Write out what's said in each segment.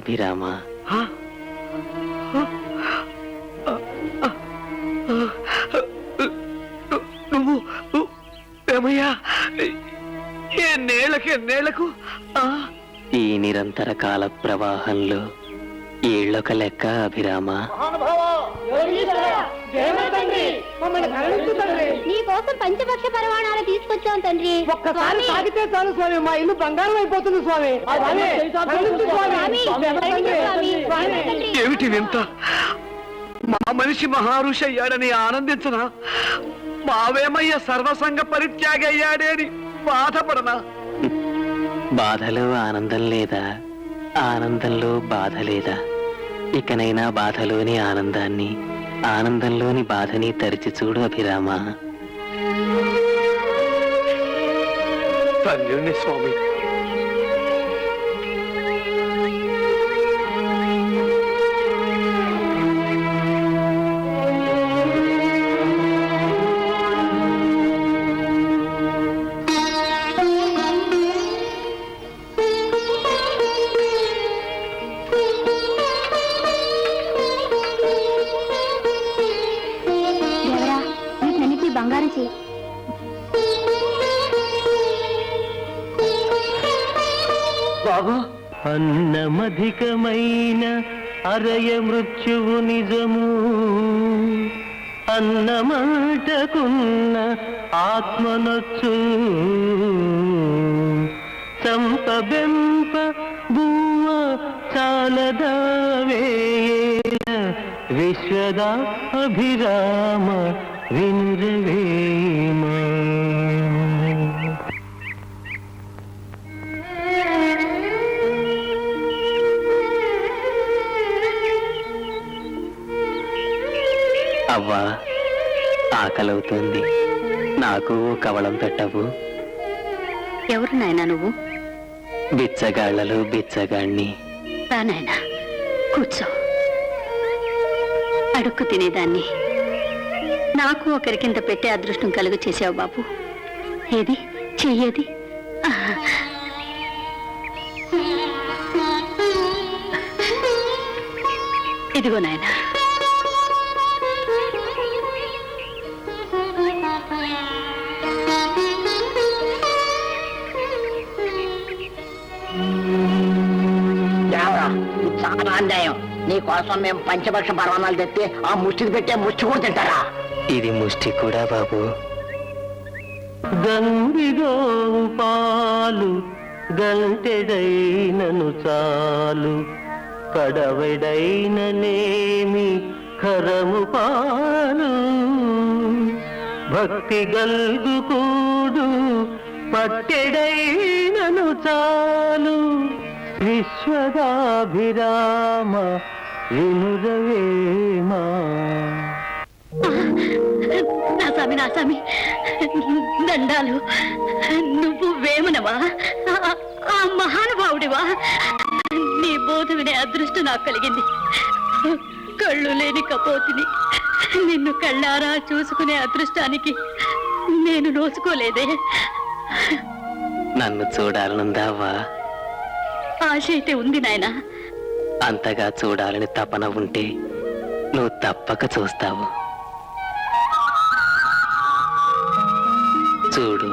అభిరామ. నువ్వు ఏమయ్యా? ఎన్నేళ్లకు ఈ నిరంతర కాల ప్రవాహంలో ఏళ్ళొక లెక్క అభిరామ. నీ కోసం పంచపక్ష పరమాణాలు తీసుకొచ్చాం తండ్రి. ఒక్కసారి తాగితే చాలు స్వామి, మా ఇల్లు బంగారం అయిపోతుంది స్వామి. ఏమిటి వింత? మా మనిషి మహారుషి అయ్యాడని ఆనందించనా? మావేమయ్య సర్వసంగ పరిత్యాగి అయ్యాడే అని బాధపడనా? బాధలో ఆనందం లేదా, ఆనందంలో బాధ లేదా? ఇకనైనా బాధలోని ఆనందాన్ని, ఆనందంలోని బాధని తరిచి చూడు అభిరామ. ధన్యుణ్ణి స్వామి. బంగారం చేయి. బాబు, అన్నమధికమైన అరయ మృత్యువు నిజము, అన్నమాటకున్న ఆత్మనొచ్చు, చంపబెంప బువ్వ చాలదావేల విశ్వదా అభిరామ వినురవేమ. అవ్వా, ఆకలవుతుంది, నాకు కవళం పెట్టవు. ఎవరు నాయనా నువ్వు? బిచ్చగాళ్లలో బిచ్చగాణ్ణి. రా నాయనా, కూర్చో. అడుక్కు తినేదాన్ని నాకు ఒకరికింత పెట్టే అదృష్టం కలుగు చేసావు బాబు. ఏది చెయ్యేది? ఇదిగో నాయనా. చాలా అన్యాయం. నీ కోసం మేము పంచపక్ష పర్వాణాలు తెస్తే ఆ ముష్టికి పెట్టే ముష్టి కూడా తింటారా? ఇది ముష్టి కూడా బాబు. గంగిగో పాలు గంటెడైనను చాలు, కడవెడైననేమి కరము పాలు, భక్తి గల్గుకూడు పట్టెడైనను చాలు, విశ్వదాభిరామ వినురవేమా. నా స్వామి, నా స్వామి, దండాలు. నువ్వు వేమనవా? ఆ మహానుభావుడివా? నీ బోధ వినే అదృష్టం నాకు కలిగింది. కళ్ళు లేని కపోతిని నిన్ను కళ్ళారా చూసుకునే అదృష్టానికి నేను నోచుకోలేదే. నన్ను చూడాలనుందావా? ఆశ అయితే ఉంది నాయనా. అంతగా చూడాలని తపన ఉంటే నువ్వు తప్పక చూస్తావు. చూడు.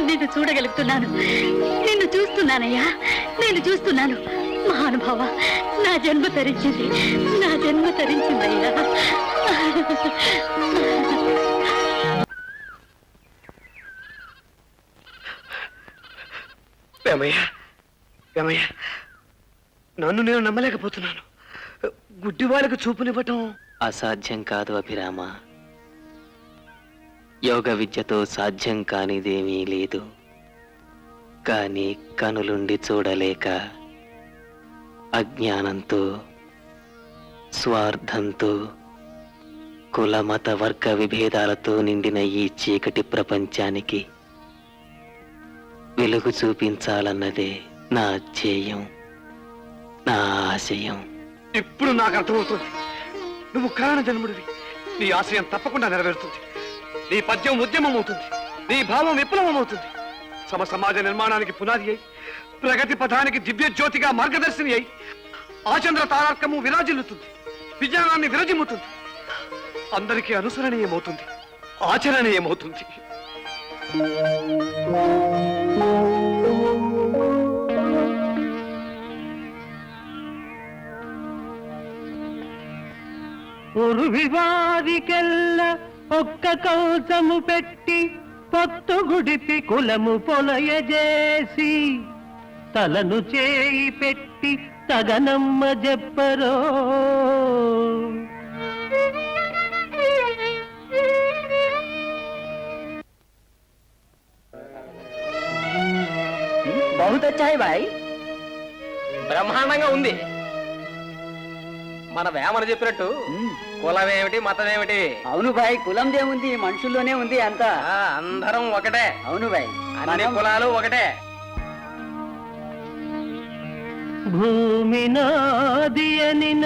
నిన్ను చూడగలుగుతున్నాను, నిన్ను చూస్తున్నానయ్యా, నేను చూస్తున్నాను. మహానుభావ, నా జన్మ తరించింది, నా జన్మ తరించిందయ్యా. నన్ను నేను నమ్మలేకపోతున్నాను. గుడ్డి వాళ్ళకు చూపునివ్వటం అసాధ్యం కాదు అభిరామ. యోగ విద్యతో సాధ్యం కానిదేమీ లేదు. కానీ కనులుండి చూడలేక అజ్ఞానంతో, స్వార్థంతో కుల మత వర్గ విభేదాలతో నిండిన ఈ చీకటి ప్రపంచానికి వెలుగు చూపించాలన్నదే నా ధ్యేయం, నా ఆశయం. ఇప్పుడు నాకు అర్థమవుతుంది. నువ్వు కారణ జన్ముడివి. నీ ఆశయం తప్పకుండా నెరవేరుతుంది. నీ పద్యం ఉద్యమం అవుతుంది. నీ భావం విప్లవం అవుతుంది. సమాజ నిర్మాణానికి పునాది అయి, ప్రగతి పథానికి దివ్య జ్యోతిగా మార్గదర్శిని అయి, ఆచంద్ర తారార్కము విరాజిల్లుతుంది. విజ్ఞానాన్ని విరజిమ్ముతుంది. అందరికీ అనుసరణీయమవుతుంది, ఆచరణీయమవుతుంది. ఉరువివారికెల్ల ఒక్క కౌసము పెట్టి పొత్తు గుడిపి కులము పొలయజేసి తలను చేయి పెట్టి తగనమ్మ చెప్పరో. బహుత్ అచ్చా హై భాయ్. బ్రహ్మాండంగా ఉంది. మన వేమన చెప్పినట్టు కులం ఏమిటి మతం ఏమిటి, అవును భాయ్, కులం దేముంది, మనుషుల్లోనే ఉంది అంతా. అందరం ఒకటే. అవును భాయ్, అన్ని కులాలు ఒకటే. భూమి నాది అనిన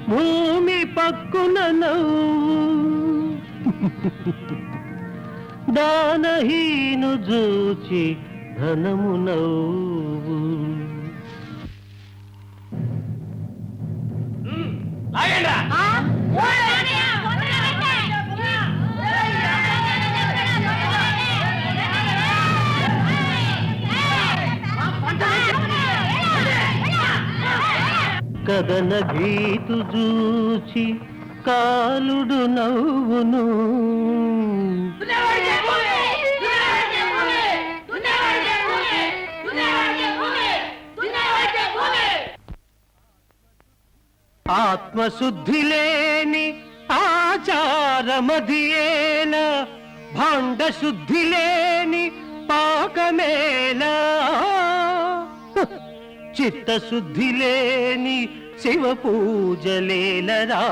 భూమి పక్కున నవ్వు, దానహీను జూచి ధనము నవ్వు. కదన గీతు జూచి కాలుడు నవ్వును, ఆత్మశుద్ధి లేని ఆచారమధియేల, భాండ శుద్ధి లేని పాకమేల, చిత్తశుద్ధి లేని శివ పూజలేలరా.